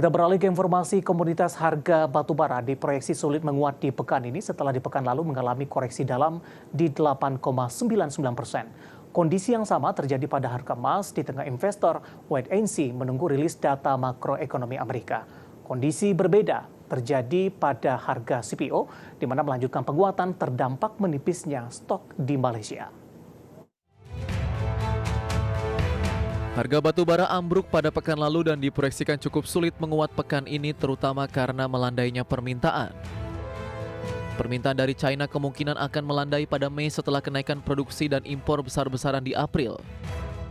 Kita beralih ke informasi komoditas harga batubara diproyeksi sulit menguat di pekan ini setelah di pekan lalu mengalami koreksi dalam di 8,99%. Kondisi yang sama terjadi pada harga emas di tengah investor wait and see menunggu rilis data makroekonomi Amerika. Kondisi berbeda terjadi pada harga CPO di mana melanjutkan penguatan terdampak menipisnya stok di Malaysia. Harga batu bara ambruk pada pekan lalu dan diproyeksikan cukup sulit menguat pekan ini terutama karena melandainya permintaan. Permintaan dari China kemungkinan akan melandai pada Mei setelah kenaikan produksi dan impor besar-besaran di April.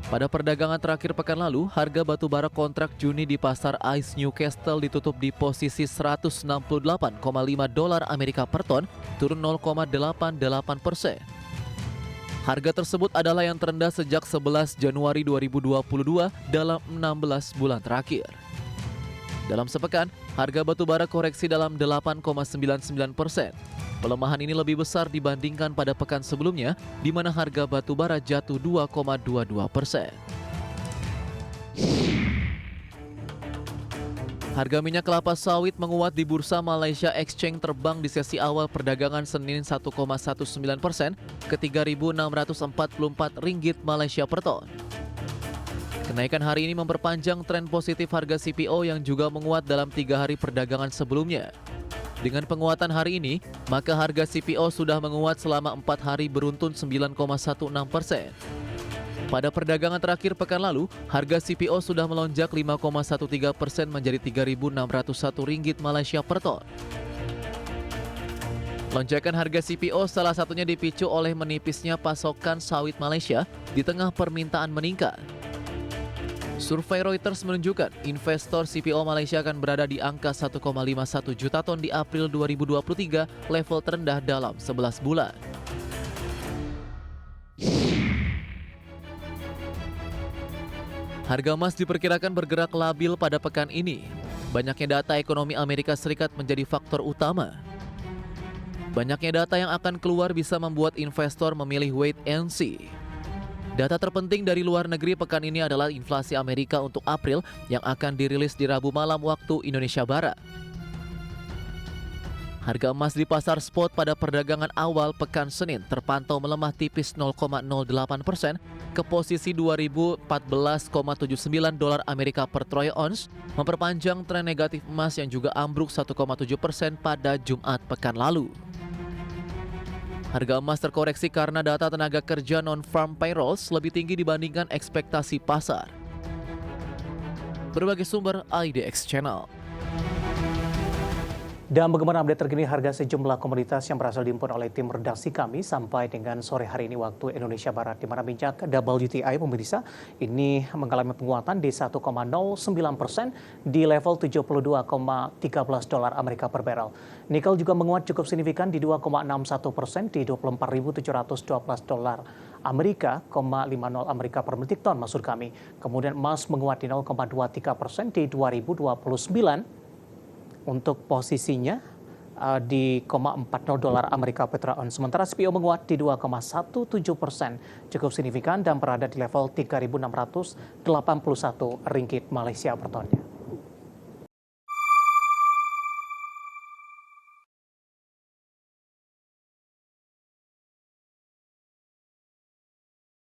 Pada perdagangan terakhir pekan lalu, harga batu bara kontrak Juni di pasar ICE Newcastle ditutup di posisi $168,5 Amerika per ton, turun 0,88%. Harga tersebut adalah yang terendah sejak 11 Januari 2022 dalam 16 bulan terakhir. Dalam sepekan, harga batu bara koreksi dalam 8,99%. Pelemahan ini lebih besar dibandingkan pada pekan sebelumnya, di mana harga batu bara jatuh 2,22%. Harga minyak kelapa sawit menguat di Bursa Malaysia Exchange terbang di sesi awal perdagangan Senin 1,19% ke Rp3.644 Malaysia per ton. Kenaikan hari ini memperpanjang tren positif harga CPO yang juga menguat dalam 3 hari perdagangan sebelumnya. Dengan penguatan hari ini, maka harga CPO sudah menguat selama 4 hari beruntun 9,16%. Pada perdagangan terakhir pekan lalu, harga CPO sudah melonjak 5,13% menjadi Rp3.601 Malaysia per ton. Lonjakan harga CPO salah satunya dipicu oleh menipisnya pasokan sawit Malaysia di tengah permintaan meningkat. Survei Reuters menunjukkan investor CPO Malaysia akan berada di angka 1,51 juta ton di April 2023, level terendah dalam 11 bulan. Harga emas diperkirakan bergerak labil pada pekan ini. Banyaknya data ekonomi Amerika Serikat menjadi faktor utama. Banyaknya data yang akan keluar bisa membuat investor memilih wait and see. Data terpenting dari luar negeri pekan ini adalah inflasi Amerika untuk April yang akan dirilis di Rabu malam waktu Indonesia Barat. Harga emas di pasar spot pada perdagangan awal pekan Senin terpantau melemah tipis 0,08% ke posisi $2.014,79 Amerika per troy ounce, memperpanjang tren negatif emas yang juga ambruk 1,7% pada Jumat pekan lalu. Harga emas terkoreksi karena data tenaga kerja non-farm payrolls lebih tinggi dibandingkan ekspektasi pasar. Berbagai sumber IDX Channel. Dan bagaimana update terkini harga sejumlah komoditas yang berhasil diimpun oleh tim redaksi kami sampai dengan sore hari ini waktu Indonesia Barat, di mana minyak WTI pemirsa ini mengalami penguatan di 1,09% di level $72,13 Amerika per barrel. Nikel juga menguat cukup signifikan di 2,61% di $24.712 Amerika, 50 Amerika per metrik ton maksud kami. Kemudian emas menguat di 0,23% di 2029 untuk posisinya di $0,40 Amerika per ounce. Sementara CPO menguat di 2,17%, cukup signifikan dan berada di level Rp3.681 Malaysia per tonnya.